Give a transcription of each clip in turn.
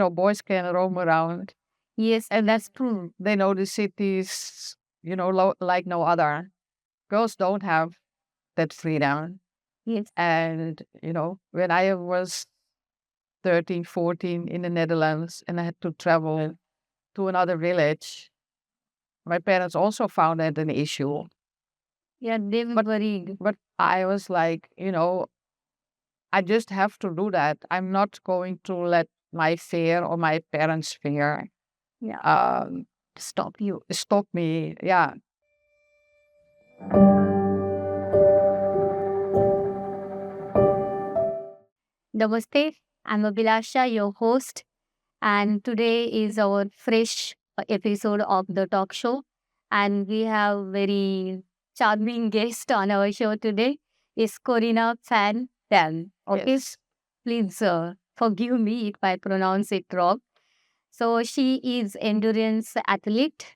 boys can roam around. Yes, And that's true. they know the cities, like no other. Girls don't have that freedom. Yes. And, when I was 13, 14 in the Netherlands and I had to travel to another village, my parents also found that an issue. Yeah, they were But worried. but I was like, I just have to do that. I'm not going to let my fear or my parents' fear Yeah, um, stop you. stop me. Yeah. Namaste. I'm Abhilasha, your host, and today is our fresh episode of the talk show. And we have very charming guest on our show today. Is Corina Van Dam. Okay, Yes. please forgive me if I pronounce it wrong. So she is endurance athlete.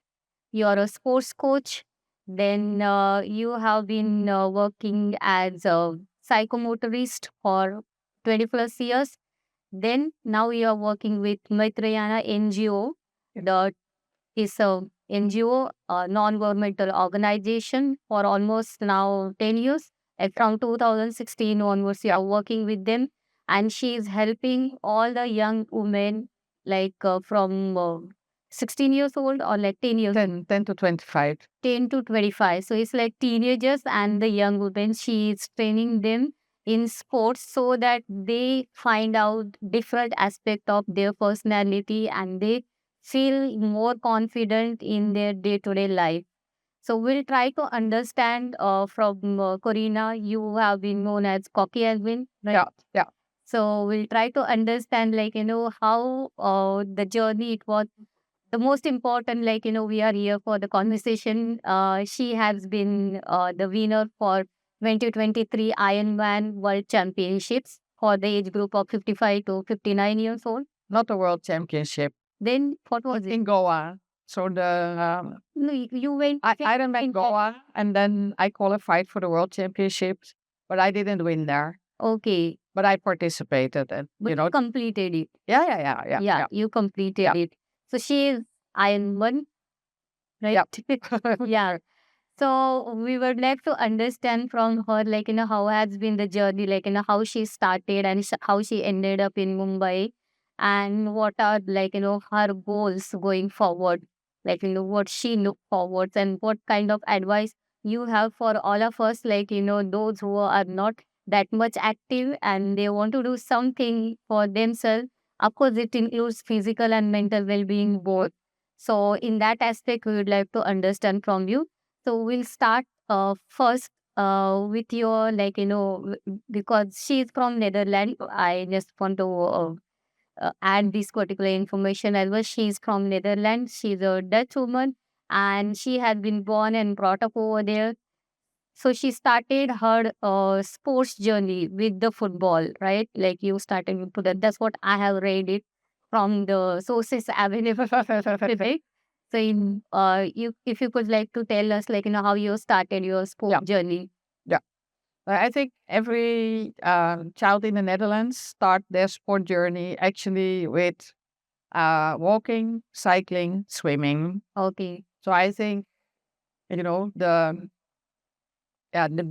You're a sports coach. Then you have been working as a psychomotorist for 20 plus years. Then now you are working with Maitrayana NGO. That is a NGO, a non-governmental organization for almost now 10 years. And from 2016 onwards, you are working with them. And she is helping all the young women like from 16 years old or like 10 years 10 to 25. 10 to 25. So it's like teenagers and the young women. She is training them in sports so that they find out different aspect of their personality and they feel more confident in their day-to-day life. So we'll try to understand from Corina, you have been known as Cocky as well, right? Yeah. Yeah. So we'll try to understand how the journey it was the most important, we are here for the conversation. She has been the winner for 2023 Ironman World Championships for the age group of 55 to 59 years old. Not the World Championship. Then what was it? In Goa. So No, you went I ran Goa and then I qualified for the World Championships, but I didn't win there. Okay, But I participated and, but you completed it. yeah, yeah, yeah, yeah, Yeah, yeah. you completed Yeah. it. So she is Ironman, right? Yeah. Yeah. So we would like to understand from her, how has been the journey, how she started and how she ended up in Mumbai and what are, her goals going forward, what she look forward and what kind of advice you have for all of us, those who are not that much active and they want to do something for themselves. Of course, it includes physical and mental well-being both. So in that aspect, we would like to understand from you. So we'll start first with your because she's from Netherlands. I just want to add this particular information as well. She's from Netherlands. She's a Dutch woman, and she has been born and brought up over there. So she started her sports journey with the football, right? Like you started with that. That's what I have read it from the sources available. Right? So, you if you could like to tell us, how you started your sport journey. Yeah. I think every child in the Netherlands start their sport journey actually with walking, cycling, swimming. Okay. So I think, the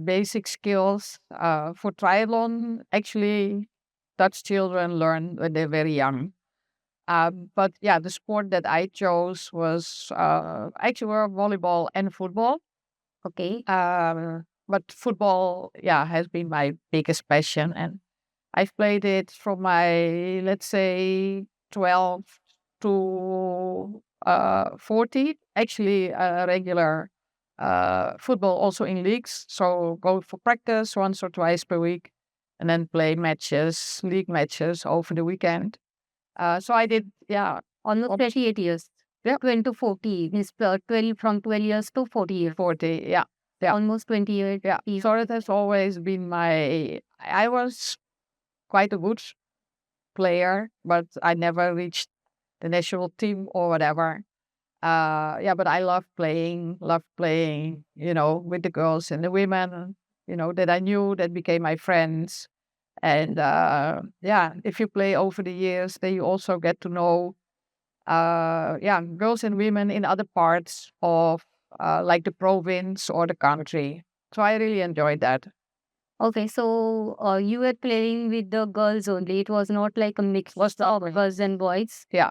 basic skills for triathlon actually Dutch children learn when they're very young. But yeah, the sport that I chose was actually were volleyball and football. Okay. But football, yeah, has been my biggest passion, and I've played it from my, let's say, 12 to 40. Actually, regular football also in leagues. So go for practice once or twice per week, and then play matches, league matches over the weekend. So I did, yeah, Almost 28 years. Yeah. 20 to 40. Means 12 from 12 years to 40 years. 40, yeah. Yeah. Almost 20 years. Yeah. So it has always been I was quite a good player, but I never reached the national team or whatever. Yeah, but I love playing, with the girls and the women, that I knew that became my friends. And yeah, if you play over the years, then you also get to know yeah, girls and women in other parts of like the province or the country. So I really enjoyed that. Okay, so you were playing with the girls only. It was not like a mix Was of not girls and boys. Yeah.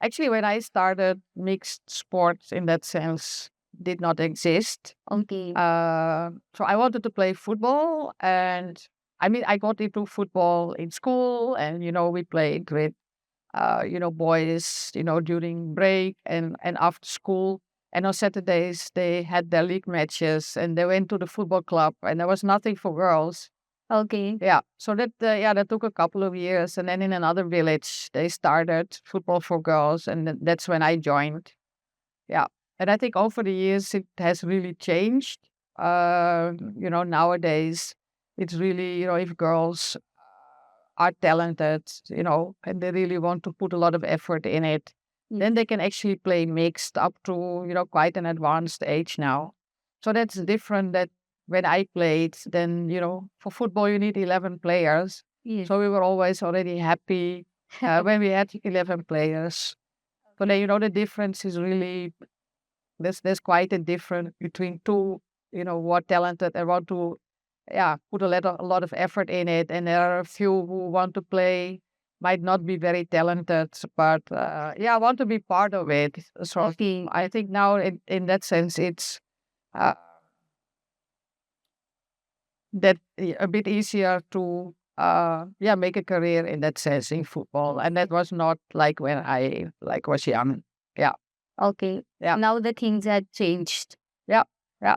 Actually, when I started, mixed sports in that sense did not exist. Okay. So I wanted to play football, and I mean, I got into football in school, and we played with boys, during break and after school. And on Saturdays they had their league matches, and they went to the football club, and there was nothing for girls. Okay. Yeah, so that took a couple of years, and then in another village they started football for girls, and that's when I joined. Yeah, and I think over the years it has really changed. Nowadays it's really, if girls are talented, and they really want to put a lot of effort in it, then they can actually play mixed up to, quite an advanced age now. So that's different that when I played, then, for football, you need 11 players. Yes. So we were always already happy when we had 11 players. So then, the difference is really, there's quite a difference between two, who are talented and want to, yeah, put a lot of effort in it. And there are a few who want to play, might not be very talented, but yeah, want to be part of it. So Okay. I think now in that sense, it's uh, a bit easier to yeah, make a career in that sense in football. And that was not like when I was young. Yeah. Okay. Yeah. Now the things had changed. Yeah. Yeah.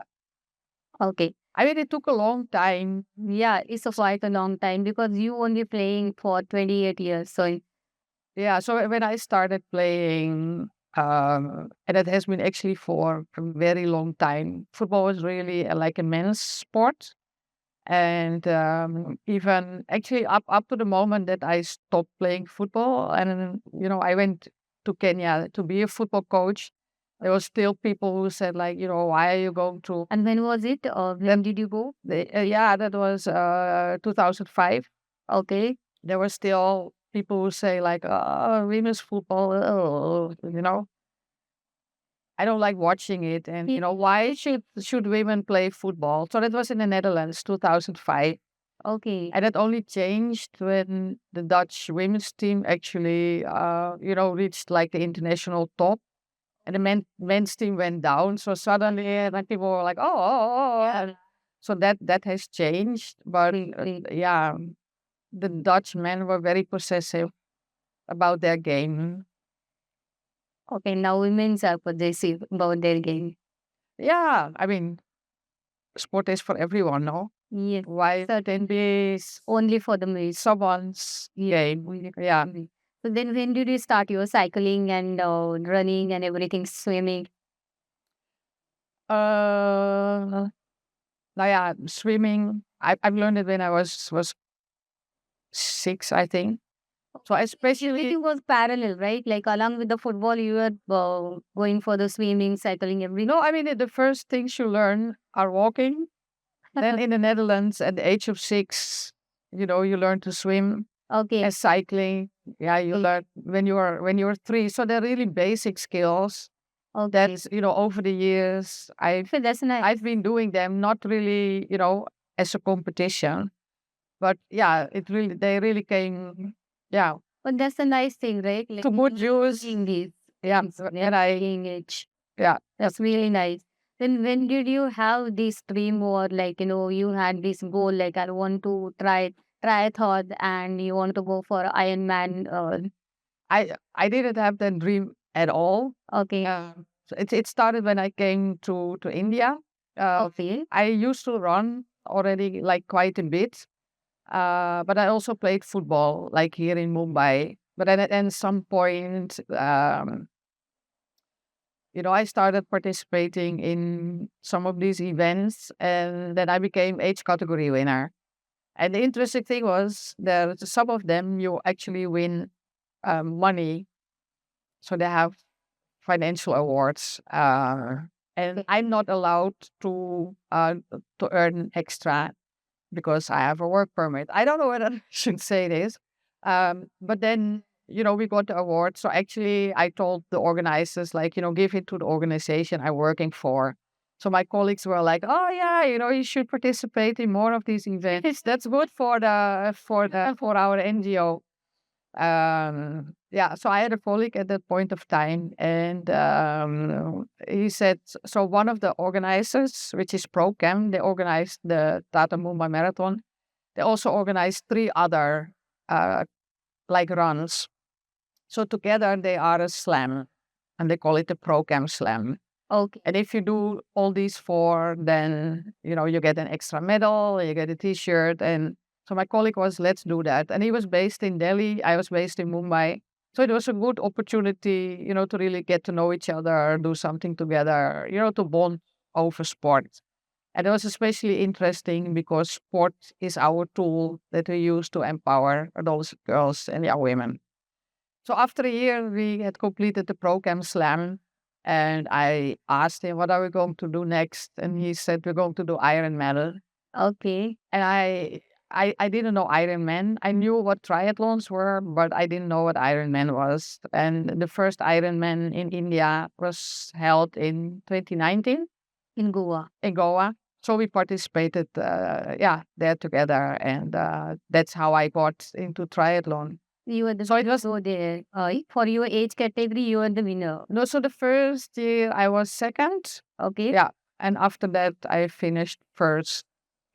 Okay. I mean, it took a long time. Yeah, it's a quite a long time because you only playing for 28 years. So Yeah, so when I started playing, and it has been actually for a very long time, football was really like a men's sport. And even actually up to the moment that I stopped playing football, and I went to Kenya to be a football coach, there was still people who said, like, why are you going to? and when was it? Or when did you go? Yeah, that was 2005. Okay. There were still people who say, like, oh, women's football, oh, I don't like watching it. And, why should women play football? So that was in the Netherlands, 2005. Okay. And it only changed when the Dutch women's team actually, reached like the international top. And the men's team went down. So suddenly, like, people were like, oh, oh, oh. Yeah. So that has changed. But yeah, the Dutch men were very possessive about their game. Okay, now women's are possessive about their game. Yeah, I mean, sport is for everyone, no? Yes, Why then be only for the males. someone's game? Yeah. So then when did you start your cycling and running and everything, swimming? Uh, now, yeah, swimming. I've learned it when I was 6, I think. So especially Everything was parallel, right? Like along with the football, you were going for the swimming, cycling, everything. no, I mean the first things you learn are walking. Then in the Netherlands, at the age of 6, you learn to swim. Okay. And cycling. Yeah, you learn when you're 3. So they're really basic skills. Okay. That's, over the years So that's nice. I've been doing them, not really, as a competition, but yeah, they really came, yeah, But that's a nice thing, right? Like to put juice. doing this. Yeah, Yeah, and age. yeah, That's really nice. Then when did you have this dream or like, you had this goal, like I want to try triathlon and you want to go for Ironman? I didn't have that dream at all. Okay. So it started when I came to India. Okay. I used to run already, like, quite a bit. But I also played football, like here in Mumbai. But then at some point, I started participating in some of these events, and then I became age category winner. And the interesting thing was that some of them you actually win money, so they have financial awards. And I'm not allowed to earn extra. because I have a work permit. I don't know whether I should say this. But then, we got the award. So actually, I told the organizers, like, give it to the organization I'm working for. So my colleagues were like, "Oh yeah, you should participate in more of these events. That's good for for our NGO." Yeah, so I had a colleague at that point of time, and he said, so one of the organizers, which is ProCam, they organized the Tata Mumbai Marathon. They also organized three other uh, like runs. So together they are a slam, and they call it the ProCam Slam. Okay. And if you do all these four, then you get an extra medal, you get a T-shirt, and so my colleague was, let's do that. And he was based in Delhi, I was based in Mumbai, so it was a good opportunity, to really get to know each other, do something together, to bond over sport. And it was especially interesting because sport is our tool that we use to empower adults, girls, and young women. So after a year, we had completed the program Slam, and I asked him, "What are we going to do next?" And he said, "We're going to do Ironman." Okay. And I didn't know Ironman. I knew what triathlons were, but I didn't know what Ironman was. And the first Ironman in India was held in 2019 In Goa. in Goa. So we participated, there together, and that's how I got into triathlon. You were the So it was so there. For your age category, you were the winner. No, so the first year I was second. Okay. Yeah. And after that I finished first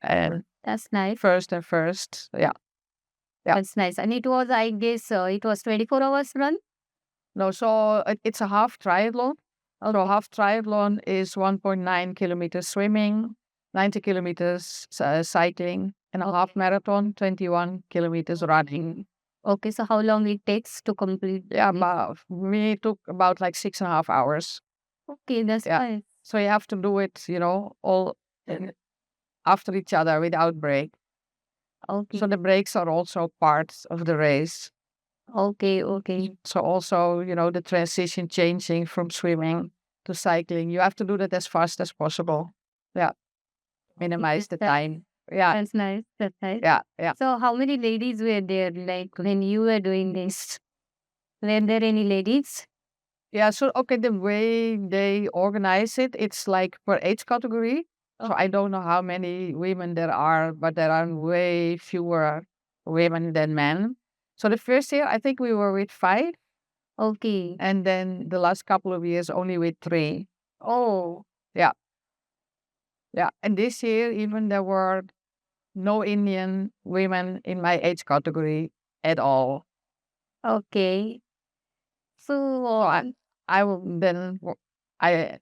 and That's nice. first and first. Yeah. Yeah. That's nice. And it was, I guess, it was 24 hours run. No, so it's a half triathlon. So Okay. half triathlon is 1.9 kilometers swimming, 90 kilometers cycling, and a half marathon, 21 kilometers running. Okay. So how long it takes to complete? Yeah, this? me took about like 6.5 hours. Okay, that's Yeah. nice. So you have to do it, all after each other without break. Okay. So the breaks are also part of the race. Okay. So also, the transition changing from swimming to cycling, you have to do that as fast as possible. Yeah. Minimize the time. Yeah. That's nice. That's nice. Yeah. Yeah. So how many ladies were there, like, when you were doing this? Were there any ladies? Yeah. So, okay, the way they organize it, it's like per age category. So I don't know how many women there are, but there are way fewer women than men. So the first year, I think we were with 5. Okay. And then the last couple of years, only with 3. Oh, Yeah. Yeah. And this year, even there were no Indian women in my age category at all. okay. So, So I will then, I,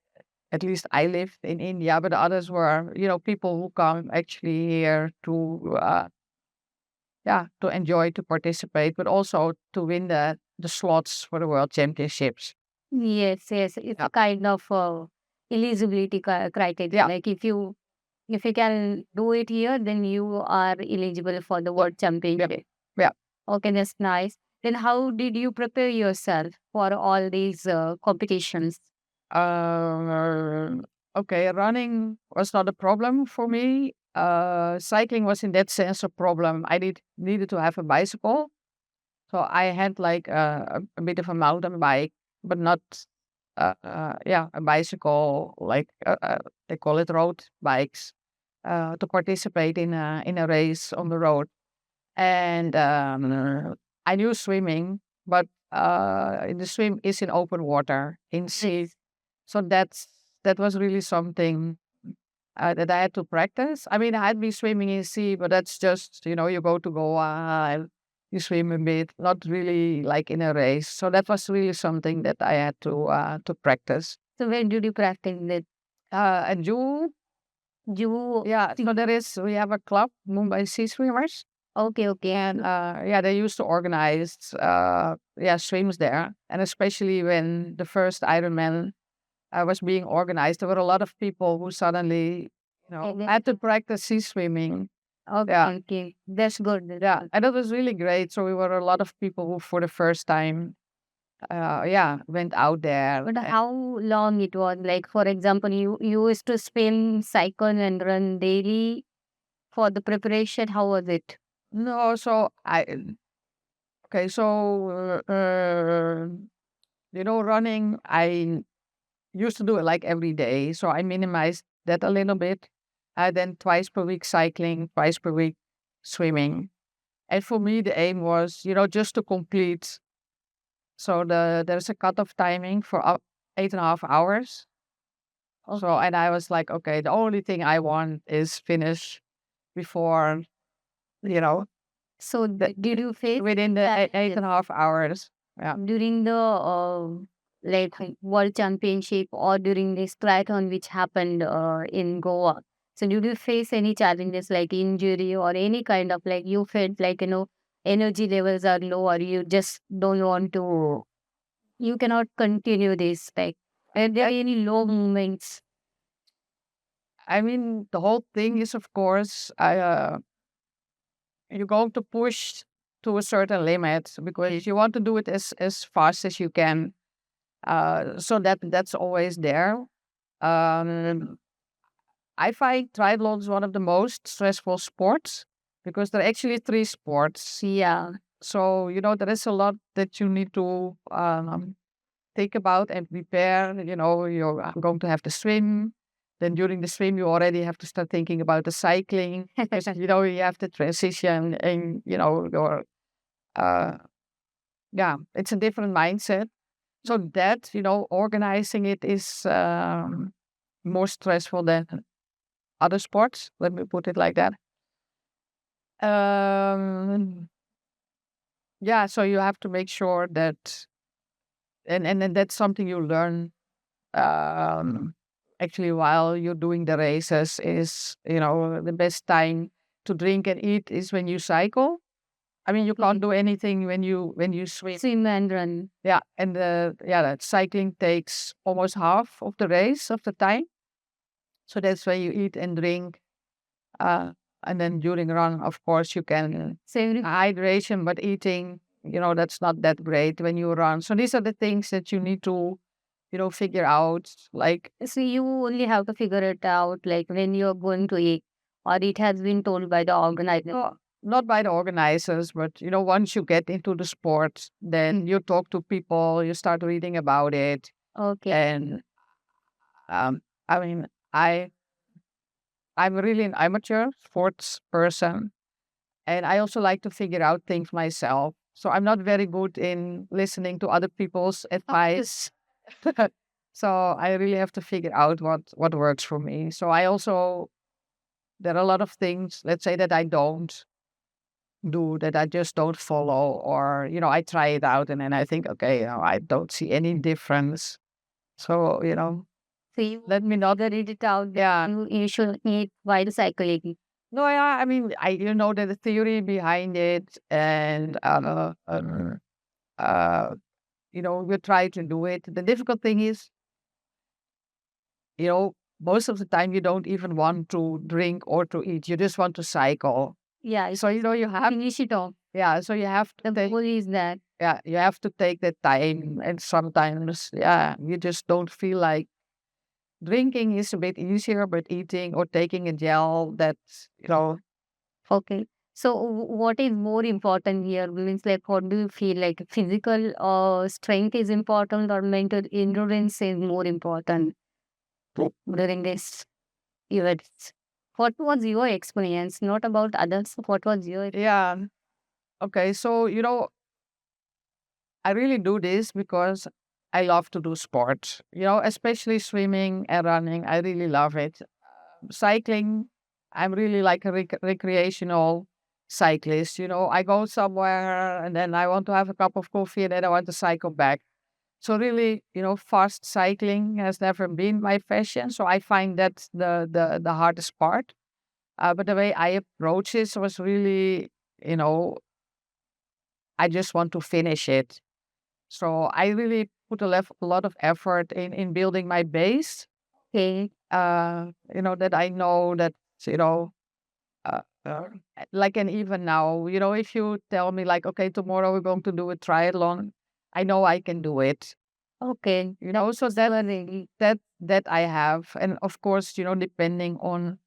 at least I lived in India, but the others were, people who come actually here to, to enjoy, to participate, but also to win the slots for the World Championships. yes. It's Yeah. a kind of eligibility criteria. Yeah. Like, if you can do it here, then you are eligible for the World Championship. Yeah. Okay, that's nice. Then how did you prepare yourself for all these competitions? Okay, running was not a problem for me. Cycling was in that sense a problem. I needed to have a bicycle. So I had like a bit of a mountain bike, but not, a bicycle, like they call it road bikes, to participate in a race on the road. And I knew swimming, but the swim is in open water, in sea. So that was really something that I had to practice. I mean, I had been swimming in sea, but that's just, you go to Goa and you swim a bit, not really like in a race. So that was really something that I had to practice. So where did you practice it? And you, You so we have a club, Mumbai Sea Swimmers. okay. And they used to organize swims there. And especially when the first Ironman was being organized, there were a lot of people who suddenly, had to practice sea swimming. Okay. That's good. Yeah, and it was really great. So we were a lot of people who, for the first time, went out there. But how long it was? Like, for example, you used to swim, cycle, and run daily for the preparation? How was it? No, so okay, so running, I used to do it like every day, so I minimized that a little bit. Then twice per week cycling, twice per week swimming. And for me, the aim was, just to complete. So there's a cutoff timing for 8.5 hours. So, and I was like, okay, the only thing I want is finish before, you know, So did you face within the that 8.5 hours. Yeah. during the like World Championship or during this triathlon which happened in Goa? So did you face any challenges like injury or any kind of like you felt like energy levels are low or you just don't want to, you cannot continue this, like are there any low moments? I mean, the whole thing is, of course, you're going to push to a certain limit because you want to do it as fast as you can. So that's always there. Um, I find triathlon is one of the most stressful sports because there are actually three sports. Yeah. So, there is a lot that you need to think about and prepare. You're going to have to swim. Then during the swim, you already have to start thinking about the cycling. Because, you have to transition and, your, uh, yeah, it's a different mindset. So that, organizing it is more stressful than other sports. Let me put it like that. Um, yeah, so you have to make sure that, and then that's something you learn actually while you're doing the races is, the best time to drink and eat is when you cycle. I mean, you can't do anything when you swim. Swim and run. Yeah, and that cycling takes almost half of the race of the time. So that's when you eat and drink. And then during run, of course, you can hydration, but eating, that's not that great when you run. So these are the things that you need to, figure out. Like, So you only have to figure it out like when you're going to eat, or it has been told by the organizer. not by the organizers, but once you get into the sport, then you talk to people, you start reading about it, Okay. and I mean, I'm really an amateur sports person, and I also like to figure out things myself. So I'm not very good in listening to other people's advice. So I really have to figure out what works for me. So I also, there are a lot of things, let's say, that I don't do, that I just don't follow, or I try it out and then I think, okay, I don't see any difference. So So you let me not. figured it out that Yeah. you should eat while cycling. No, yeah, I mean, I know the theory behind it, and we try to do it. The difficult thing is, most of the time you don't even want to drink or to eat. You just want to cycle. Yeah. So you have, Finish it off. yeah. So you have to The goal is that. yeah, you have to take that time, and sometimes, yeah, you just don't feel like drinking is a bit easier, but eating or taking a gel, that's Okay. So what is more important here? Means like what do you feel like physical strength is important or mental endurance is more important during this events? What was your experience? Not about others. What was your yeah. Okay, so I really do this because I love to do sports, especially swimming and running. I really love it. Cycling, I'm really like a recreational cyclist. I go somewhere and then I want to have a cup of coffee and then I want to cycle back. So really, fast cycling has never been my passion. So I find that's the hardest part. But the way I approach this was really, you know, I just want to finish it. So I really put a lot of effort in building my base. okay? That I know that, you know, uh, uh, like, and even now, if you tell me like, okay, tomorrow we're going to do a triathlon, I know I can do it. Okay. So that I have. And of course, depending on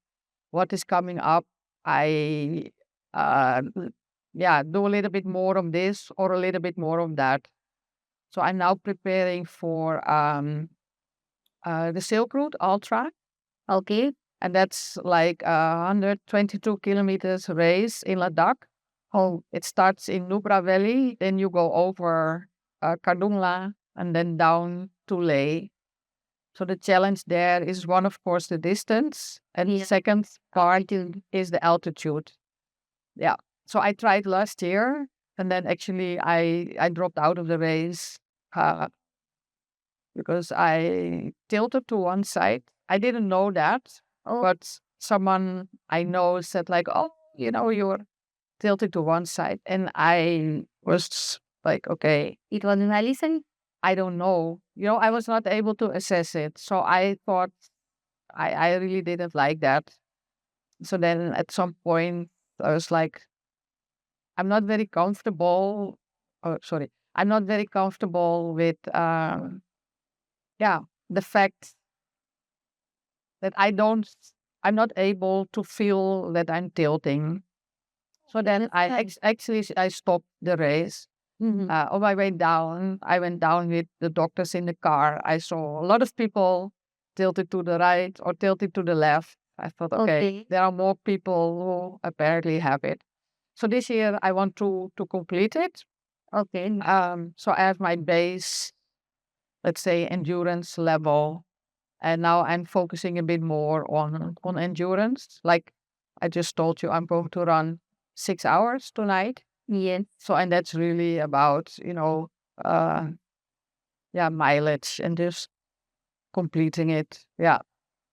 what is coming up, I uh, do a little bit more of this or a little bit more of that. So I'm now preparing for the Silk Route Ultra, Okay. and that's like a 122 kilometers race in Ladakh. Oh, It starts in Nubra Valley, then you go over Kardungla and then down to Leh. So the challenge there is one, of course, the distance, and yeah. second part Altitude. is the altitude. Yeah. So I tried last year, and then actually I dropped out of the race uh, because I tilted to one side. I didn't know that, Oh, but someone I know said like, "Oh, you're tilted to one side," and I was like, "Okay, it was in Allison. I don't know." I was not able to assess it, so I thought I really didn't like that. So then at some point, I was like, I'm not very comfortable. Oh, sorry. I'm not very comfortable with, yeah, the fact that I'm not able to feel that I'm tilting. So then I stopped the race. Mm-hmm. On my way down, I went down with the doctors in the car. I saw a lot of people tilted to the right or tilted to the left. I thought, okay, Okay. there are more people who apparently have it. So this year I want to complete it. Okay. So I have my base, let's say, endurance level, and now I'm focusing a bit more on endurance. Like I just told you, I'm going to run 6 hours tonight. Yes. So and that's really about uh, mileage and just completing it. Yeah,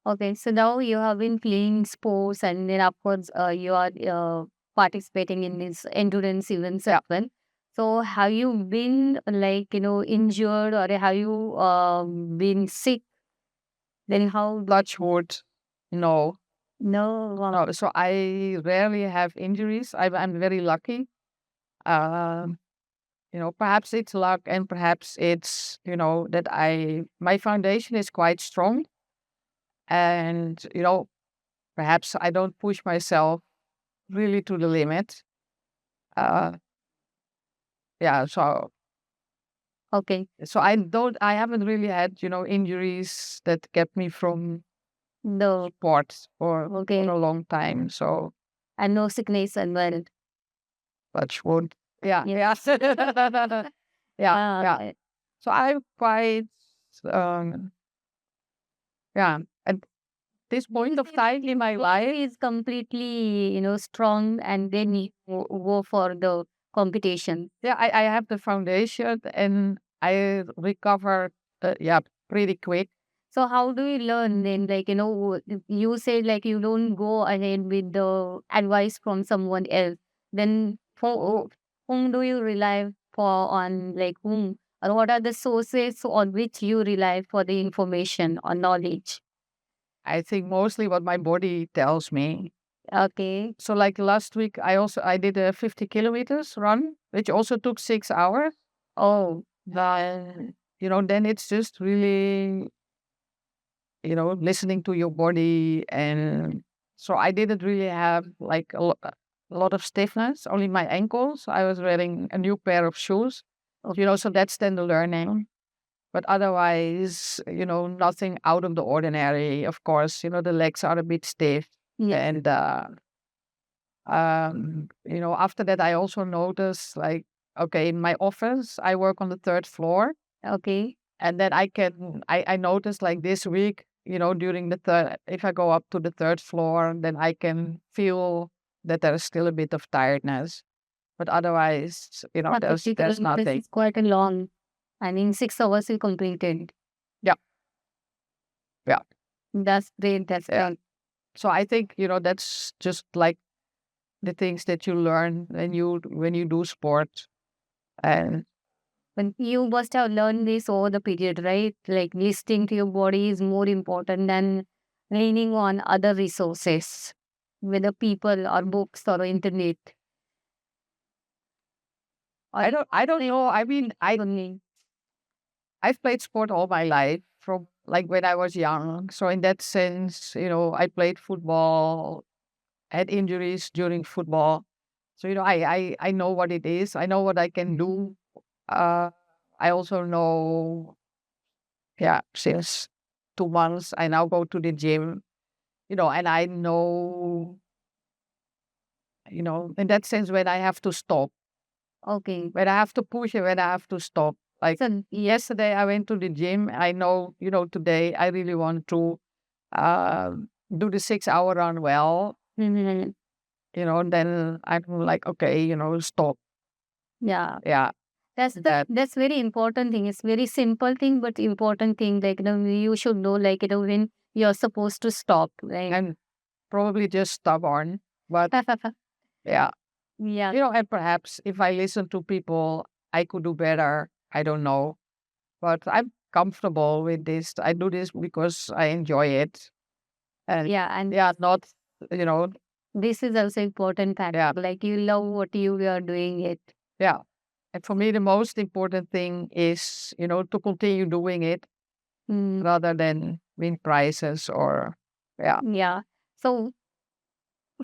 Okay. So now you have been playing sports, and then of course you are participating in this endurance events as yeah. well. So have you been like injured, or have you been sick? Then how? Touch wood, no, No. no. So I rarely have injuries. I'm very lucky. Um, perhaps it's luck, and perhaps it's that my foundation is quite strong, and perhaps I don't push myself really to the limit. Uh, yeah. Okay. So I haven't really had injuries that kept me from No. sports for Okay. a long time. So And no sickness and well. touch wood. Yeah, Yes. yeah, yeah. Uh, So I'm quite, um, yeah. At this point of time in my life, is completely strong, and then you go for the competition. yeah, I have the foundation and I recover, pretty quick. So how do you learn then? Like you said like you don't go ahead with the advice from someone else. Then for whom do you rely for, on like whom, or what are the sources on which you rely for the information or knowledge? I think mostly what my body tells me. Okay. So like last week, I did a 50 kilometers run, which also took 6 hours. Oh, Then then it's just really listening to your body, and so I didn't really have like a lot of stiffness, only my ankles. I was wearing a new pair of shoes, okay. so that's then the learning. But otherwise, nothing out of the ordinary. Of course, the legs are a bit stiff, Yeah. and after that, I also noticed like, okay, in my office, I work on the third floor. Okay. And then I noticed like this week, during the third, if I go up to the third floor, then I can feel that there is still a bit of tiredness. But otherwise, But there's 50 there's kilometers nothing. is quite a long, and in 6 hours you completed. Yeah, yeah, That's great. That's yeah. great. So I think, that's just like the things that you learn when you do sport. And But you must have learned this over the period, right? Like listening to your body is more important than leaning on other resources, whether people or books or internet. Or I don't know. I mean, only. I've played sport all my life from like when I was young. So in that sense, I played football had injuries during football. So, I know what it is. I know what I can do. Uh, I also know, yeah, since 2 months, I now go to the gym, and I know, in that sense, when I have to stop, Okay. when I have to push and when I have to stop. Like So yesterday, I went to the gym. I know, today I really want to uh, do the 6 hour run well, mhm, then I'm like, okay, stop. yeah. Yeah. That, That's very important thing. It's very simple thing, but important thing. Like you should know, like when you're supposed to stop. Right. I'm probably just stubborn, but yeah, Yeah. and perhaps if I listen to people, I could do better. I don't know, but I'm comfortable with this. I do this because I enjoy it. And Yeah. And yeah, not, you know, this is also important fact. yeah, Like you love what you are doing it. yeah. And for me, the most important thing is, to continue doing it Mm, rather than win prizes or, yeah. yeah. So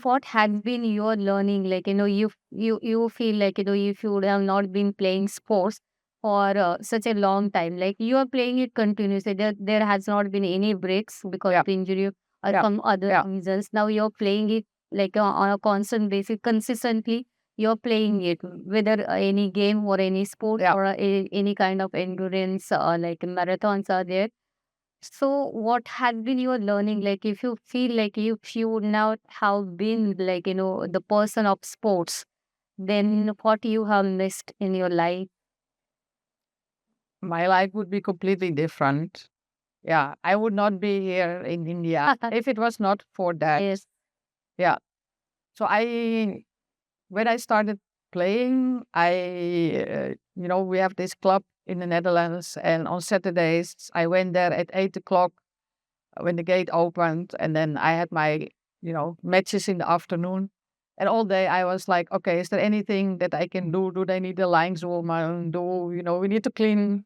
what has been your learning? Like you feel like if you would have not been playing sports for such a long time, like you are playing it continuously. There has not been any breaks because Yeah. of injury or Yeah. some other Yeah. reasons. Now you're playing it like on a constant basis, consistently. You're playing it, whether any game or any sport Yeah. or any kind of endurance, like marathons are there. So, what has been your learning? Like, if you feel like if you would not have been like, the person of sports, then what you have missed in your life? My life would be completely different. Yeah. I would not be here in India if it was not for that. Yes. Yeah. So when I started playing, we have this club in the Netherlands, and on Saturdays, I went there at 8 o'clock when the gate opened, and then I had my, matches in the afternoon. And all day I was like, okay, is there anything that I can do? Do they need a lineswoman? We need to clean,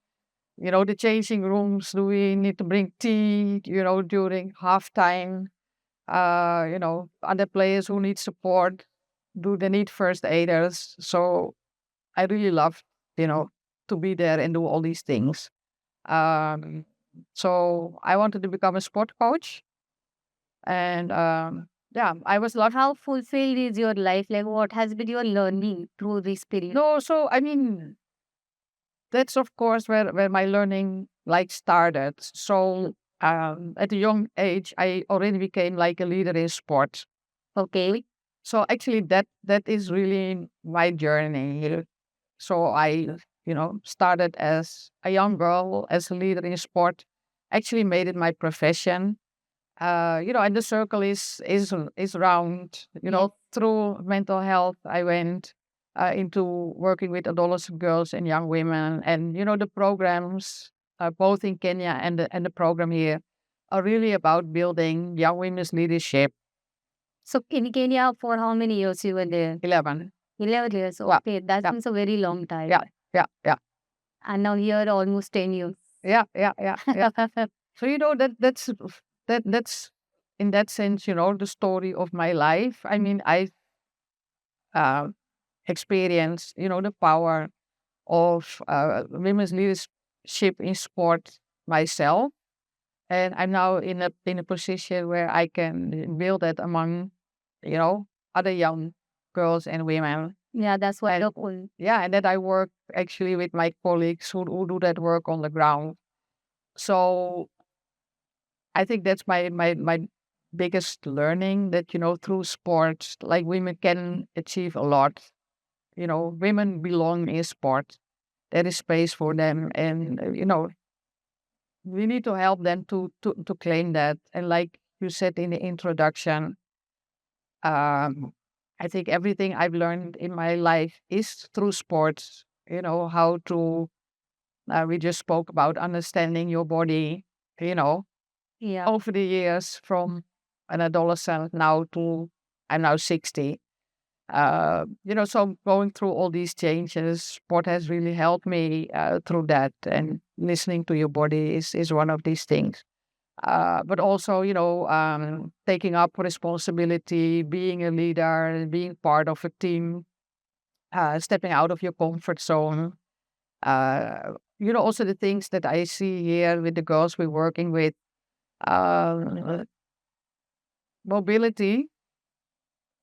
the changing rooms? Do we need to bring tea, during halftime? Other players who need support, do they need first aiders? So I really loved, to be there and do all these things. Um, so I wanted to become a sport coach. And yeah, I was lucky. How fulfilled is your life? Like, what has been your learning through this period? No, so I mean, that's of course where my learning like started. So at a young age, I already became like a leader in sport. Okay. So actually, that is really my journey. So I, started as a young girl as a leader in sport. Actually, made it my profession. And the circle is round. Through mental health, I went into working with adolescent girls and young women, and the programs both in Kenya and the program here are really about building young women's leadership. So, in Kenya, for how many years you were there? 11. 11 years. Yeah, Okay. That yeah, seems a very long time. yeah, yeah, yeah, And now here almost 10 years. yeah, yeah, yeah, yeah. So that's in that sense, the story of my life. I mean, I uh, experienced, the power of women's leadership in sport myself, and I'm now in a position where I can build that among, other young girls and women. Yeah, that's And wonderful. yeah, and that I work actually with my colleagues who do that work on the ground. So I think that's my biggest learning, that through sports, like, women can achieve a lot. Women belong in sport. There is space for them, and we need to help them to claim that. And like you said in the introduction, I think everything I've learned in my life is through sports. How to, we just spoke about understanding your body, you know Yeah. over the years, from an adolescent now to, I'm now 60. So going through all these changes, sport has really helped me through that. And listening to your body is one of these things. But also, taking up responsibility, being a leader, being part of a team, stepping out of your comfort zone. Also the things that I see here with the girls we're working with, uh, mobility,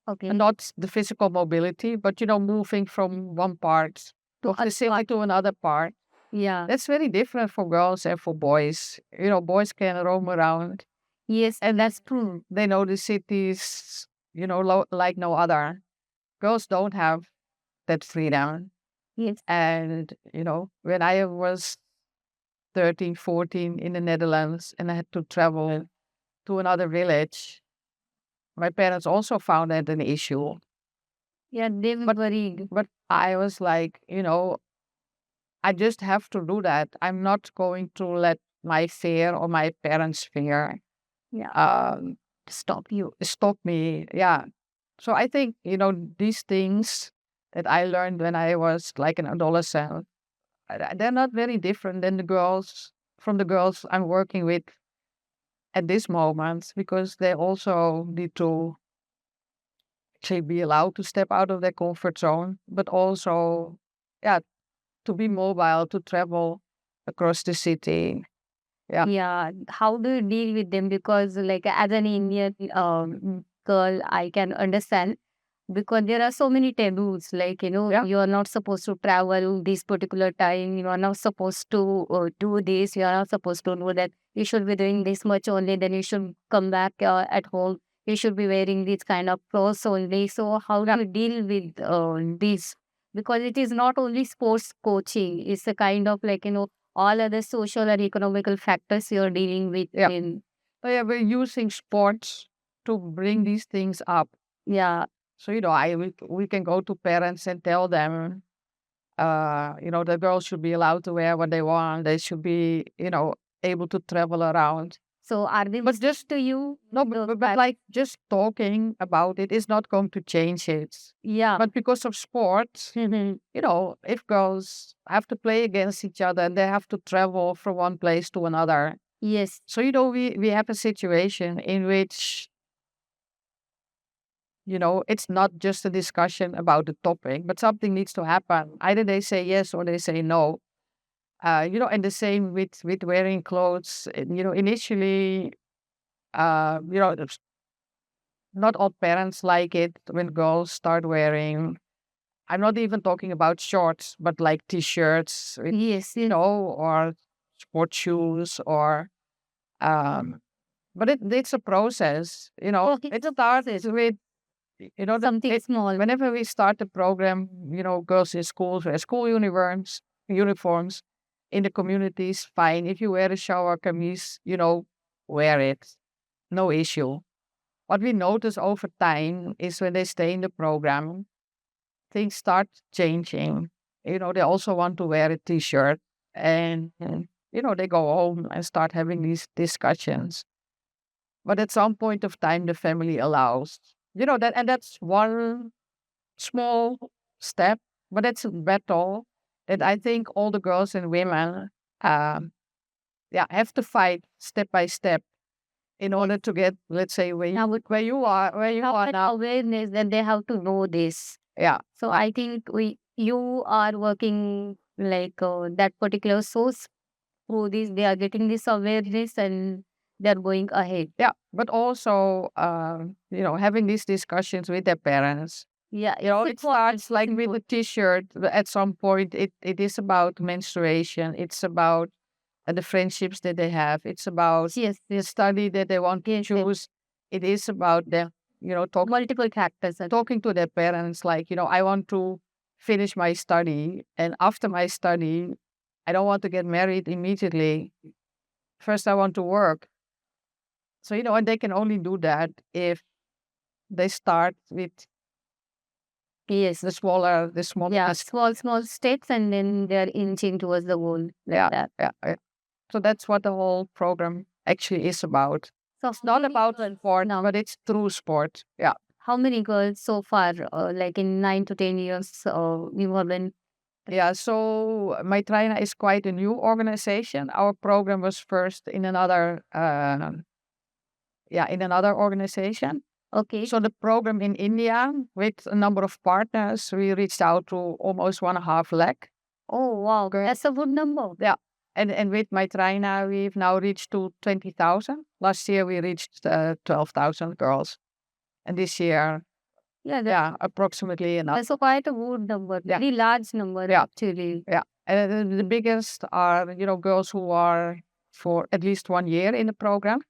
and Okay. not the physical mobility, but moving from one part To of the city to another part. yeah. That's very different for girls and for boys. Boys can roam around Yes, and that's true. they know the cities, like no other. Girls don't have that freedom. Yes. And, when I was 13, 14 in the Netherlands and I had to travel to another village, my parents also found that an issue. Yeah, they were But worried. but I was like, I just have to do that. I'm not going to let my fear or my parents' fear Yeah. um, Stop you. stop me. Yeah. So I think, these things that I learned when I was like an adolescent, they're not very different than from the girls I'm working with at this moment, because they also need to actually be allowed to step out of their comfort zone, but also, yeah, to be mobile, to travel across the city. Yeah. Yeah. How do you deal with them? Because like as an Indian girl, I can understand because there are so many taboos. Like Yeah. you are not supposed to travel this particular time. You are not supposed to do this. You are not supposed to do that. You should be doing this much only. Then you should come back at home. You should be wearing this kind of clothes only. So how do you deal with this? Because it is not only sports coaching. It's a kind of like all other social and economical factors you're dealing with Yeah. in. So yeah, we're using sports to bring these things up. Yeah. So, we can go to parents and tell them, the girls should be allowed to wear what they want. They should be, able to travel around. So are they But just, to you? no, Those but like just talking about it is not going to change it. Yeah. But because of sports, if girls have to play against each other and they have to travel from one place to another. Yes. So, we have a situation in which, it's not just a discussion about the topic, but something needs to happen. Either they say yes or they say no. And the same with wearing clothes. Initially, there's not all parents like it when girls start wearing. I'm not even talking about shorts, but like t-shirts, Yes. or sport shoes, or um. But it's a process. Okay. It starts with Something small. whenever we start a program, girls in schools wear school uniforms. In the communities, fine. If you wear a shower camise, wear it. No issue. What we notice over time is when they stay in the program, things start changing. They also want to wear a t-shirt and they go home and start having these discussions. But at some point of time, the family allows, and that's one small step, but it's a battle that I think all the girls and women, um, have to fight step by step in order to get, let's say, Now with where you are that now. awareness that they have to know this. Yeah, So I think you are working like that particular source through this. They are getting this awareness and they're going ahead. yeah, but also, having these discussions with their parents. Yeah. It starts like with a t-shirt. But at some point, it is about menstruation. It's about the friendships that they have. It's about Yes. the study that they want to Yes. choose. It is about them, Multiple factors. talking to their parents, like, I want to finish my study. And after my study, I don't want to get married immediately. First, I want to work. So, and they can only do that if they start with Yes. the small, Yeah. Small steps and then they're inching towards the goal. yeah, yeah. So that's what the whole program actually is about. So It's not about sport, now. but it's through sport. Yeah. How many girls so far, like in 9 to 10 years, you have been? Yeah, so Maitrayana is quite a new organization. Our program was first in another organization. Okay. So the program in India, with a number of partners, we reached out to almost 1.5 lakh. Oh, wow. That's a good number. Yeah. And with Maitrayana, we've now reached to 20,000. Last year, we reached 12,000 girls. And this year, approximately enough. That's quite a good number. Yeah. Very large number, Yeah. actually. Yeah. And the biggest are, girls who are for at least 1 year in the program.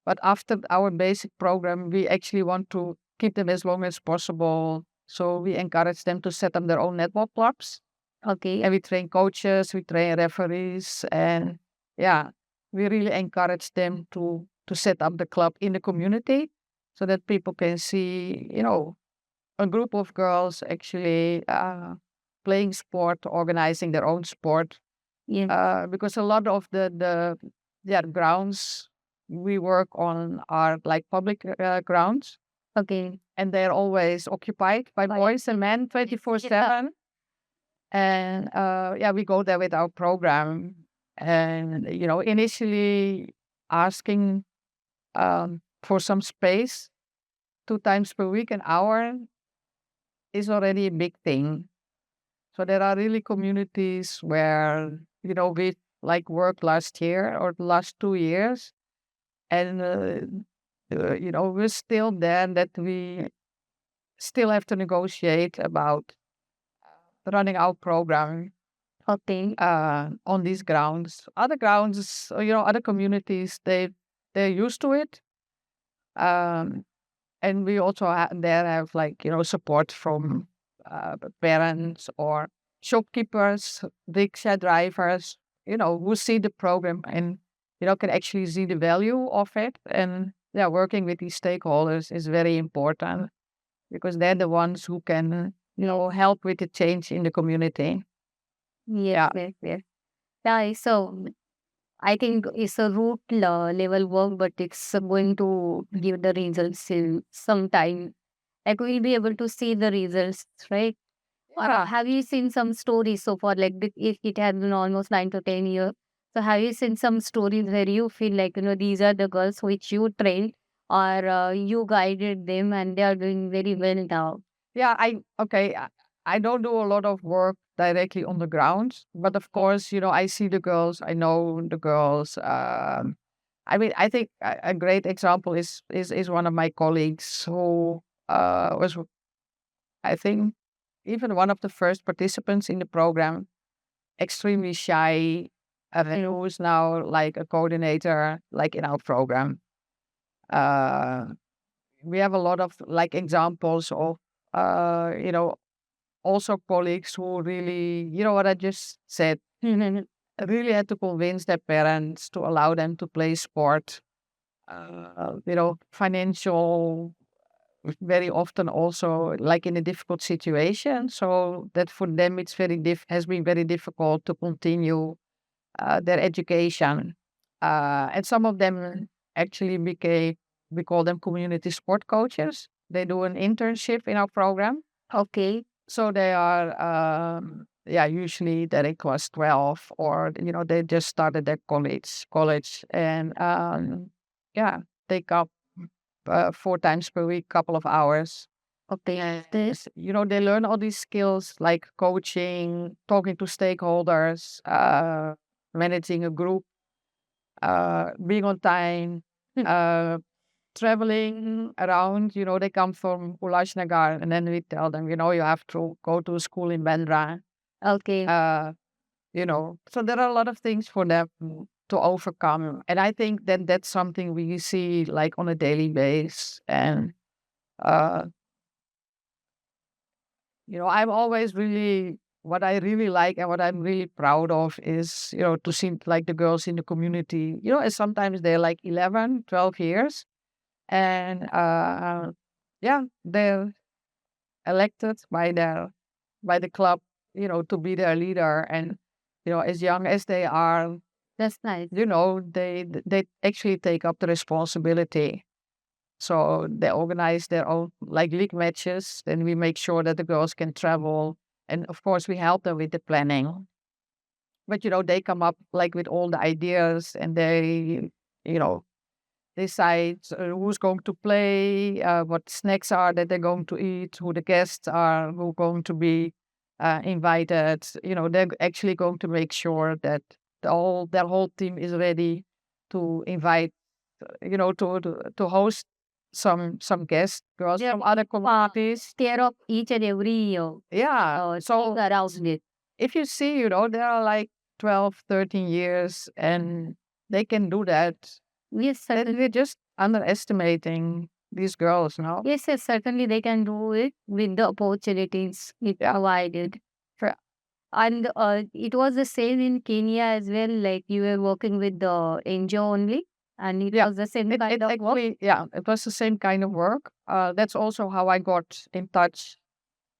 But after our basic program, we actually want to keep them as long as possible. So we encourage them to set up their own netball clubs. Okay. And we train coaches, we train referees, and we really encourage them to set up the club in the community so that people can see, a group of girls actually playing sport, organizing their own sport. Yeah. Because a lot of the grounds we work on are like public grounds, Okay. and they're always occupied by boys and men 24/7. And we go there with our program, and initially asking for some space 2 times per week, an hour, is already a big thing. So there are really communities where we like worked last year or the last 2 years, and we're still there, that we still have to negotiate about running our program Okay. on these grounds. Other grounds, other communities, they're used to it. And we also have like, support from parents or shopkeepers, rickshaw drivers, who see the program and, can actually see the value of it. And working with these stakeholders is very important because they're the ones who can, help with the change in the community. Yes, yes, yes. Yeah, so I think it's a root level work, but it's going to give the results in some time. Like we'll be able to see the results, right? Or have you seen some stories so far? Like if it has been almost 9 to 10 years, so have you seen some stories where you feel like these are the girls which you trained or you guided them and they are doing very well now? Yeah, I don't do a lot of work directly on the ground, but of course, I see the girls, I know the girls. I mean, I think a great example is one of my colleagues who was, I think, even one of the first participants in the program, extremely shy, who is now like a coordinator, like in our program. Uh, we have a lot of like examples of, also colleagues who really, what I just said, really had to convince their parents to allow them to play sport. Financial, very often also like in a difficult situation. So that for them, it's has been very difficult to continue their education. And some of them actually we call them community sport coaches. They do an internship in our program. Okay. So they are, usually they're in class 12 or, they just started their college and, take up 4 times per week, couple of hours. Okay. They learn all these skills like coaching, talking to stakeholders, managing a group, being on time, traveling around. They come from Ulashnagar, and then we tell them, you have to go to school in Bandra. Okay. So there are a lot of things for them to overcome. And I think then that's something we see like on a daily basis. And, uh, I'm always really, what I really like and what I'm really proud of is, to see like the girls in the community, and sometimes they're like 11, 12 years. And, they're elected by the club, to be their leader. And, as young as they are, That's nice. they actually take up the responsibility. So they organize their own like league matches. Then we make sure that the girls can travel. And of course, we help them with the planning. But, they come up like with all the ideas and they, you know, decide who's going to play, what snacks are that they're going to eat, who the guests are, who going to be invited. They're actually going to make sure that their whole team is ready to invite, to host some guests, girls They're from other communities. care of each and every Yeah. So thing around it. if you see, they are like 12, 13 years and they can do that. Yes, Then certainly. we're just underestimating these girls now. Yes, yes, certainly they can do it with the opportunities it Yeah. provided. Fair. And it was the same in Kenya as well. Like you were working with the NGO only, and it Yeah. was the same It kind of work. actually, yeah, it was the same kind of work. That's also how I got in touch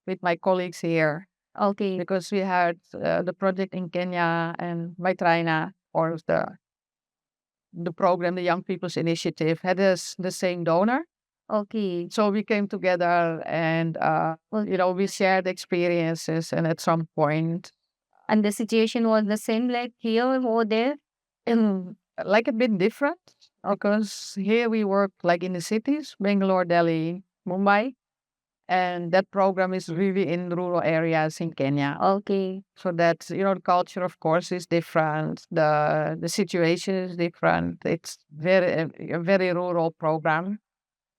with my colleagues here Okay, because we had the project in Kenya and Maitrayana, or the program, the Young People's Initiative, had the same donor. okay. So we came together and, Well, we shared experiences. And at some point, and the situation was the same like here or there. like a bit different because here we work like in the cities, Bangalore, Delhi, Mumbai. And that program is really in rural areas in Kenya. Okay. So that, the culture, of course, is different. The situation is different. It's a very rural program.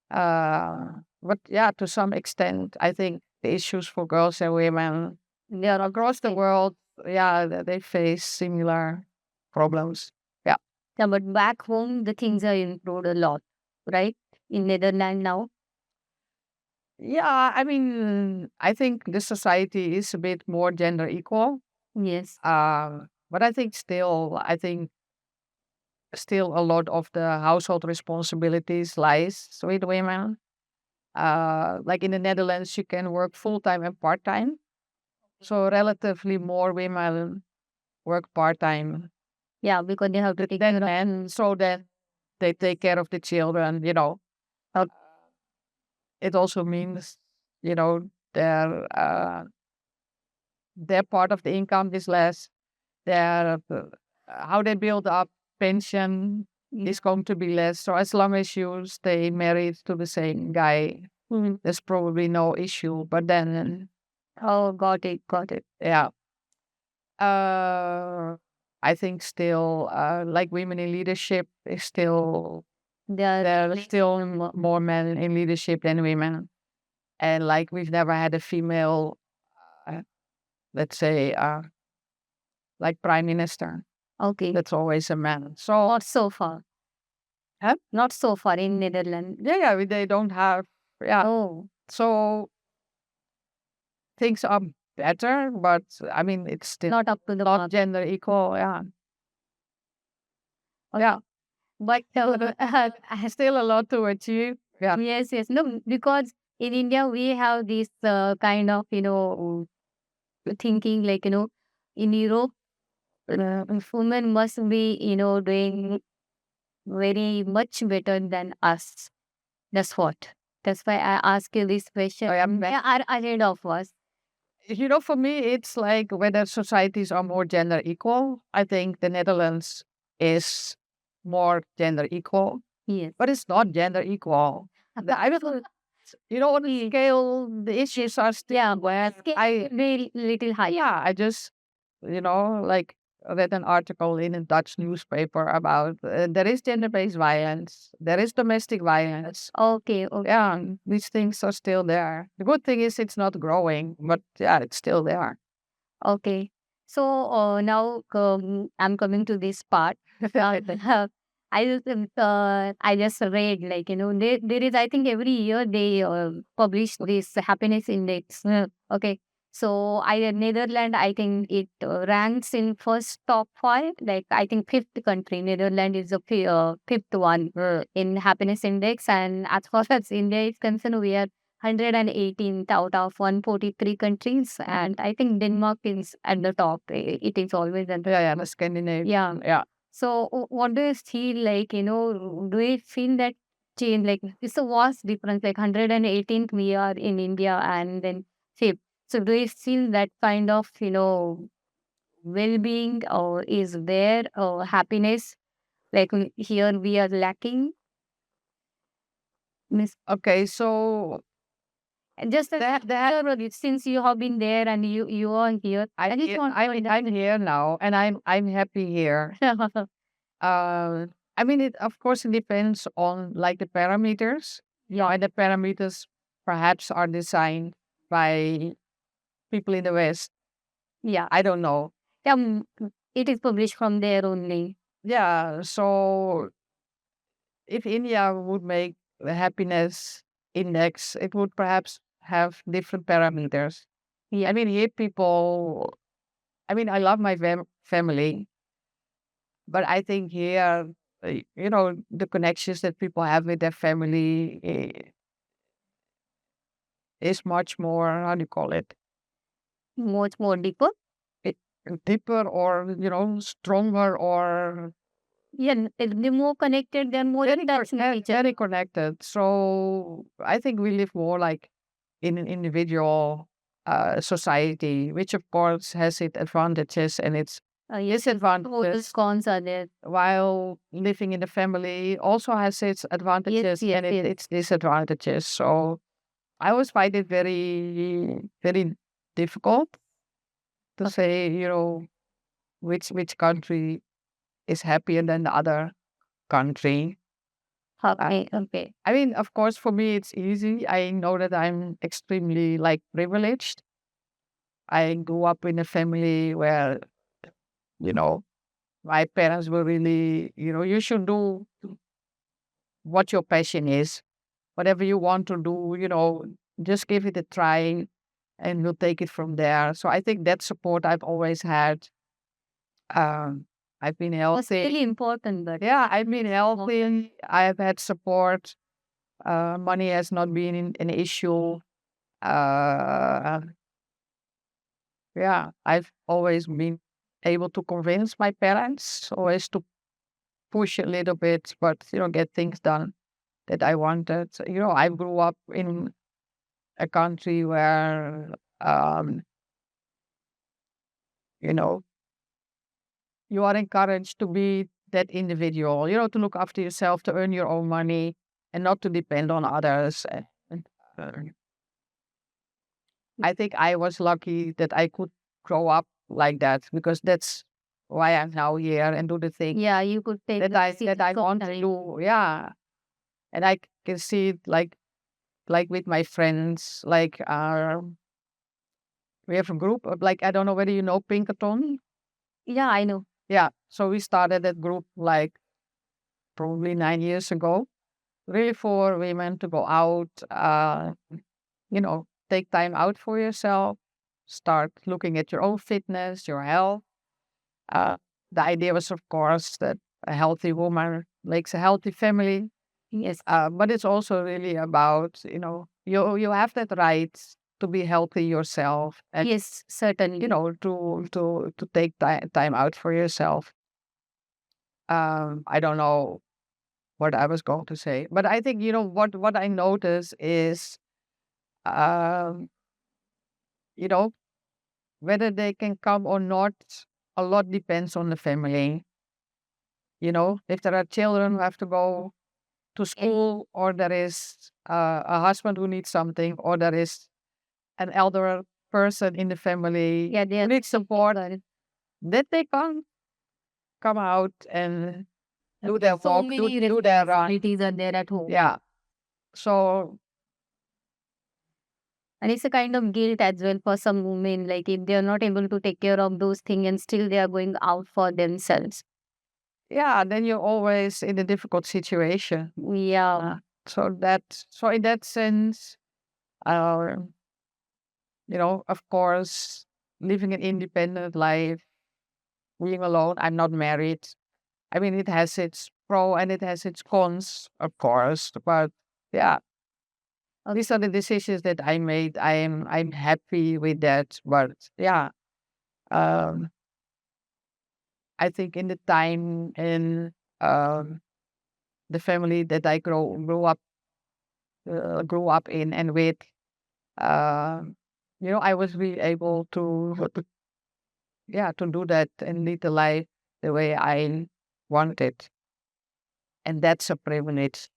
But yeah, to some extent, I think the issues for girls and women They are across the world, yeah, they face similar problems. Yeah. Yeah, but back home the things are improved a lot, right? In Netherlands now. Yeah, I mean, I think the society is a bit more gender equal. Yes. But I think still a lot of the household responsibilities lies with women. Like in the Netherlands, you can work full time and part time. So relatively more women work part time Yeah, because they have to take than care of men, so that they take care of the children. It also means, you know, their their part of the income is less. Their how they build up pension is going to be less. So as long as you stay married to the same guy, there's probably no issue. But then, Oh, got it, got it. yeah, I think still, like women in leadership is still there are still more men in leadership than women, and like we've never had a female, uh, let's say, like prime minister. Okay. That's always a man. So, Not so far. huh? Not so far in Netherlands. Yeah, they don't have, yeah. Oh, So things are better, but I mean, it's still not up to the not mark. gender equal. Yeah, Okay. yeah, But still a lot to achieve. Yeah, yes, yes. No, because in India we have this kind of, thinking like, in Europe, women must be, doing very much better than us. That's what. That's why I ask you this question. I am. They are ahead of us. For me, it's like whether societies are more gender equal. I think the Netherlands is more gender equal, Yes. but it's not gender equal. I mean, on the scale, the issues are still Yeah, where scale very little high. yeah, I just, like read an article in a Dutch newspaper about there is gender-based violence, there is domestic violence. Okay, okay, Yeah, these things are still there. The good thing is it's not growing, but yeah, it's still there. okay. So now I'm coming to this part. I just read like there is, I think every year they publish this happiness index. Okay, so Netherlands, I think it ranks in first top five. Like I think fifth country. Netherlands is the fifth one in happiness index, and as far as India is concerned, we are 118th out of 143 countries, and I think Denmark is at the top. It is always at the Yeah, the Scandinavian. yeah. Yeah. So, what do you feel like? Do you feel that change? Like, it's a vast difference. Like 118th, we are in India, and then fifth. So do you feel that kind of, well-being or is there or happiness like here we are lacking? Miss, Okay, so just that since you have been there and you are here, I I'm just here, want to I'm here now, and I'm happy here. understand. I mean, it of course it depends on like the parameters, Yeah, and the parameters perhaps are designed by people in the West. yeah, I don't know. yeah. It is published from there only. Yeah, so if India would make the happiness index, it would perhaps have different parameters. Yeah, I mean, here people, I mean, I love my family, but I think here, the connections that people have with their family is much more, how do you call it? much more deeper. it Deeper or, stronger or Yeah, they're more connected. They're more in touch with each other. very connected. So I think we live more like in an individual society, which of course has its advantages and its Yes, both disadvantages, cons are there. while living in the family also has its Yes, advantages yes, and yes. its disadvantages. So I always find it very, very difficult to Okay, say, which country is happier than the other country. Uh, okay, okay. I mean, of course, for me, it's easy. I know that I'm extremely like privileged. I grew up in a family where, you know, my parents were really, you should do what your passion is, whatever you want to do, just give it a try and we'll take it from there. So I think that support I've always had. Um, I've been Was healthy. really important, but Yeah, I've been healthy. I've had support. Money has not been an issue. Uh, yeah, I've always been able to convince my parents, always to push a little bit, but get things done that I wanted. I grew up in a country where um, you know, you are encouraged to be that individual, to look after yourself, to earn your own money, and not to depend on others. And, uh, I think I was lucky that I could grow up like that because that's why I'm now here and do the thing yeah, you could take that the I decisions of want to time. do. Yeah, and I can see it like with my friends. Like we have a group of, like, I don't know whether you know Pinkerton. Yeah, I know. Yeah, so we started that group like probably 9 years ago, really for women to go out, take time out for yourself, start looking at your own fitness, your health. Uh, the idea was, of course, that a healthy woman makes a healthy family. Yes, But it's also really about, you have that right to be healthy yourself and, yes, certainly. to take time out for yourself. I don't know what I was going to say, but I think, what I notice is, um, you know, whether they can come or not, a lot depends on the family. If there are children who have to go to school, or there is a husband who needs something, or there is an elder person in the family Yeah, they who are needs support, got it. that they can come out and do Okay, their so walk, many do their run. responsibilities are there at home. Yeah. So And it's a kind of guilt as well for some women, like if they are not able to take care of those things and still they are going out for themselves. yeah, then you're always in a difficult situation. Yeah. So in that sense, uh, of course, living an independent life, being alone. I'm not married. I mean, it has its pro and it has its cons, of course. But yeah, these are the decisions that I made. I'm happy with that. But yeah, um, I think in the time in um, the family that I grew up in and with. Uh, I was really able to do that and lead the life the way I wanted. And that's a privilege.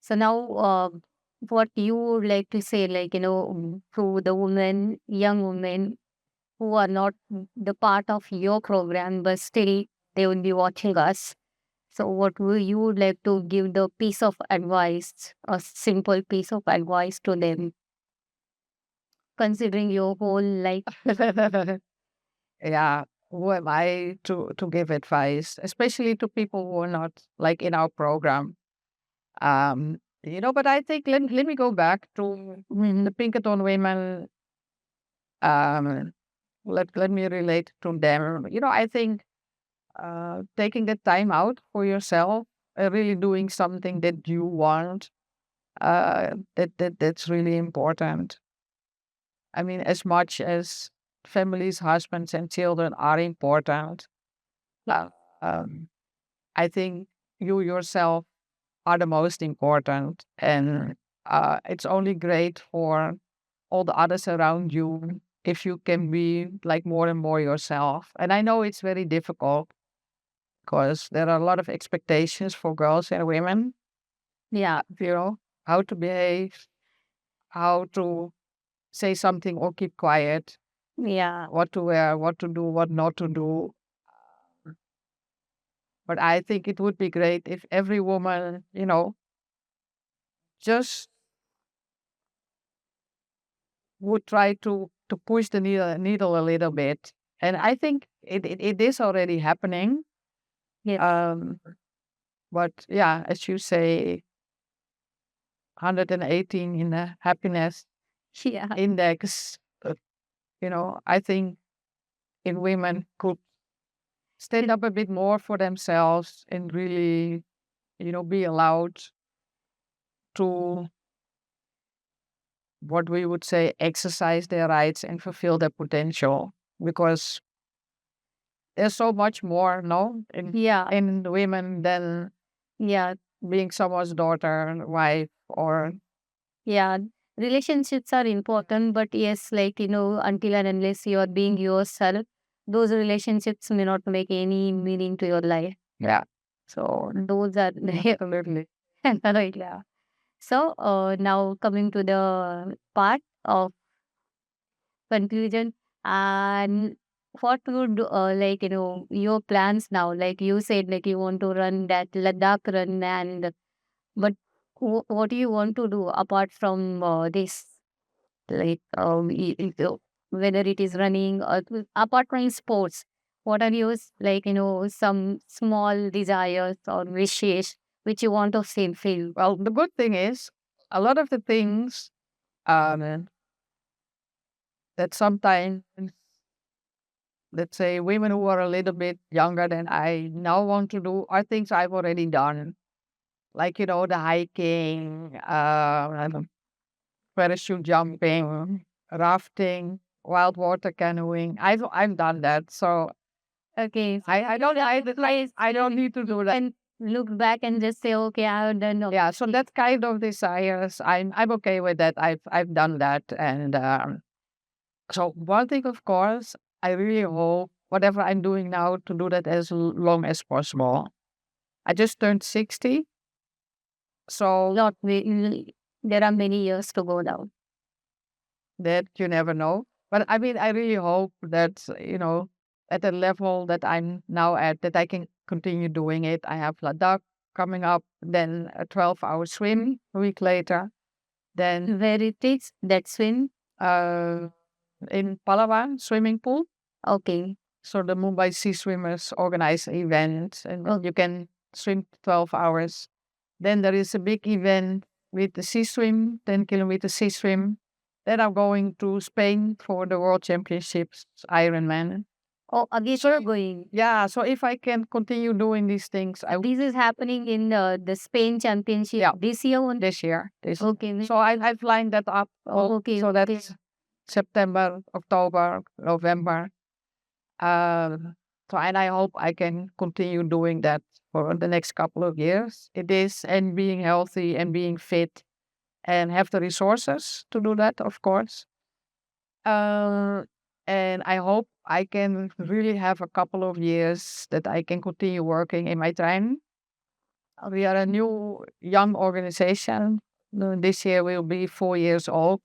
So now, what you would like to say, to the women, young women who are not the part of your program, but still they will be watching us. So, what would you would like to give the piece of advice, a simple piece of advice to them, considering your whole life? Yeah, who am I to give advice, especially to people who are not like in our program? But I think let me go back to the Pinkerton women. Um, let me relate to them. I think taking the time out for yourself, really doing something that you want, that's really important. I mean, as much as families, husbands, and children are important, uh, um, I think you yourself are the most important, and it's only great for all the others around you if you can be like more and more yourself. And I know it's very difficult because there are a lot of expectations for girls and women, Yeah, how to behave, how to say something or keep quiet, yeah, what to wear, what to do, what not to do. But I think it would be great if every woman, just would try to push the needle a little bit. And I think it is already happening. yes, Um, but yeah, as you say, 118 in the happiness yeah. index, I think if women could stand up a bit more for themselves and really, be allowed to what we would say exercise their rights and fulfill their potential because there's so much more no Yeah, in women than yeah, being someone's daughter, wife, or yeah. Relationships are important, but yes, until and unless you are being yourself, those relationships may not make any meaning to your life. yeah. So those are Absolutely. right. Yeah. So now coming to the part of conclusion, and what would your plans now? Like you said, like you want to run that Ladakh run, and but what do you want to do apart from this? Like whether it is running or apart from sports, what are your some small desires or wishes which you want to fulfill? Well, the good thing is a lot of the things that sometimes, let's say, women who are a little bit younger than I now want to do are things I've already done. Like, the hiking, parachute jumping, rafting, wild water canoeing. I've done that. So Okay, I don't need to do that. and look back and just say, okay, I have done all Yeah, so these. that kind of desires, I'm okay with that. I've done that. And so one thing, of course, I really hope whatever I'm doing now to do that as long as possible. I just turned 60, so Not there are many years to go down. that you never know. But I mean, I really hope that, at the level that I'm now at, that I can continue doing it. I have Ladakh coming up, then a 12-hour swim a week later, then Where it is that swim? uh, in Palawan swimming pool. Okay. So the Mumbai sea swimmers organize an event and Oh, you can swim 12 hours. Then there is a big event with the sea swim, 10-kilometer sea swim. Then I'm going to Spain for the World Championships, Ironman. oh, again So, going. yeah, so if I can continue doing these things, This is happening in the Spain Championship yeah, this year only. this year. Okay. So I've lined that up. Oh, okay. So Okay. that's September, October, November. So, and I hope I can continue doing that for the next couple of years. It is, and being healthy and being fit and have the resources to do that, of course. Uh, and I hope I can really have a couple of years that I can continue working in Maitrayana. We are a new young organization. This year we'll be 4 years old.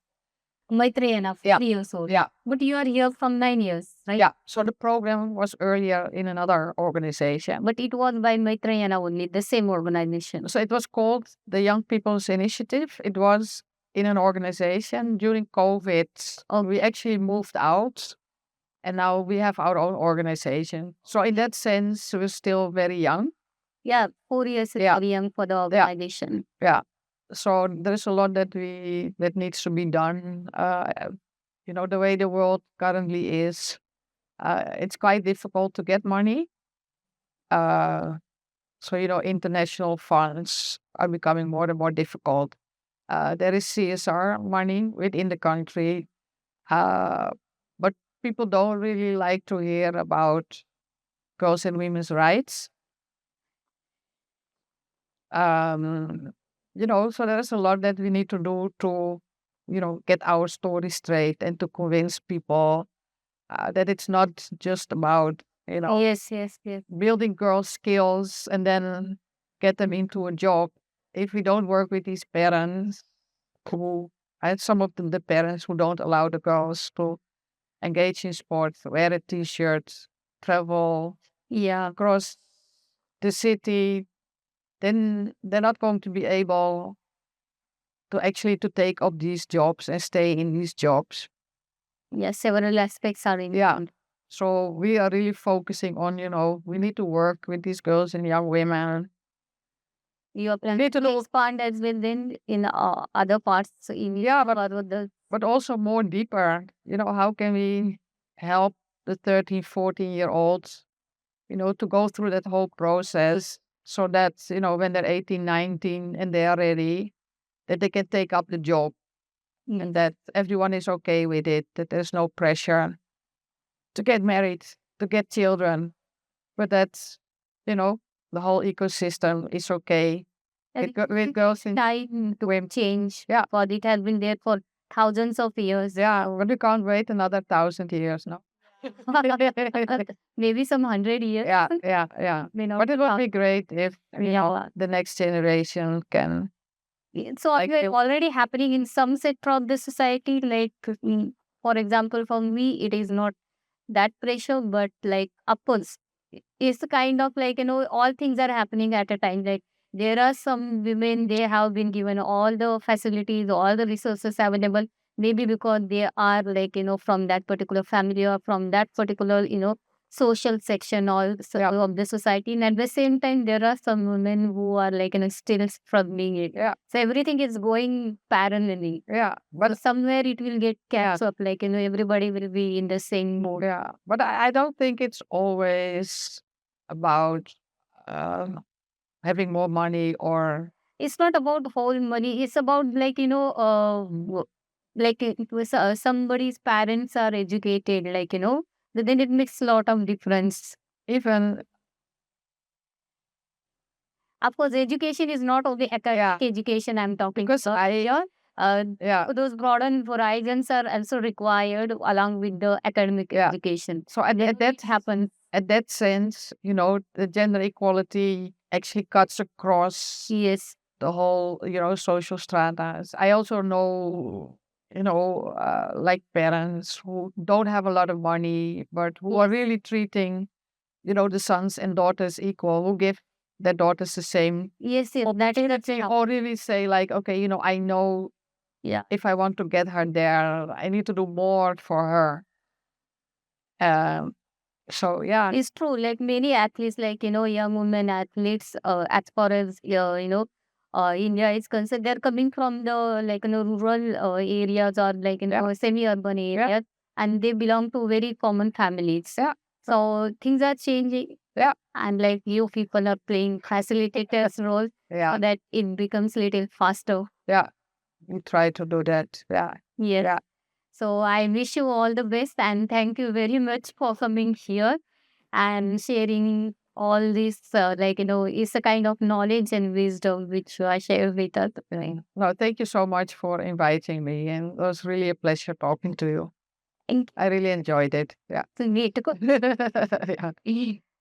Maitrayana, Yeah. 4 years old. Yeah. But you are here from 9 years, right? Yeah. So the program was earlier in another organization. But it was by Maitrayana only, the same organization. So it was called the Young People's Initiative. It was in an organization during COVID. We actually moved out and now we have our own organization. So in that sense, we're still very young. Yeah, 4 years is Yeah. very young for the organization. Yeah. So there's a lot that needs to be done. The way the world currently is, it's quite difficult to get money. So international funds are becoming more and more difficult. There is CSR money within the country, but people don't really like to hear about girls and women's rights. So there's a lot that we need to do to, get our story straight and to convince people that it's not just about, Yes. building girls' skills and then get them into a job. If we don't work with these parents and some of them, the parents who don't allow the girls to engage in sports, wear a t-shirt, travel across the city, then they're not going to be able to actually to take up these jobs and stay in these jobs. Yes, several aspects are in. Yeah. So we are really focusing on, we need to work with these girls and young women. You are planning to expand as well then in other parts in but also more deeper. How can we help the 13, 14-year-olds, to go through that whole process so that, when they're 18, 19 and they are ready, that they can take up the job and that everyone is okay with it, that there's no pressure to get married, to get children, but that's, the whole ecosystem is okay. With girls in time to change. Yeah. For it has been there for thousands of years. Yeah, but we can't wait another 1,000 years now. Maybe some 100 years. Yeah. But it would be great if the next generation can. So it's already happening in some sector of the society. Like, for example, for me, it is not that pressure, but like of course, it's kind of like all things are happening at a time. Like there are some women, they have been given all the facilities, all the resources available. Maybe because they are like from that particular family or from that particular social section or of the society. And at the same time, there are some women who are like still struggling it. Yeah. So everything is going parallelly. Yeah. But so somewhere it will get catch up. Like everybody will be in the same mode. Yeah. But I don't think it's always about having more money or. It's not about whole money. It's about like like it was somebody's parents are educated. Like then it makes a lot of difference. Even. Of course, education is not only academic education I'm talking because about. Those broadened horizons are also required along with the academic education. So that happens. At that sense, the gender equality actually cuts across the whole, social stratas. I also know, like parents who don't have a lot of money, but who are really treating, the sons and daughters equal, who give their daughters the same. Yes, that is they all really say like, okay, I know if I want to get her there, I need to do more for her. So it's true. Like many athletes, like young women athletes, as far as India is concerned, they're coming from the like rural areas or like semi-urban areas, and they belong to very common families. So things are changing. And like you people are playing facilitators role so that it becomes a little faster. We try to do that. Yes. So I wish you all the best and thank you very much for coming here and sharing all this, is a kind of knowledge and wisdom which you are sharing with us. Right? No, thank you so much for inviting me. And it was really a pleasure talking to you. Thank I really enjoyed it. Yeah. you. Yeah.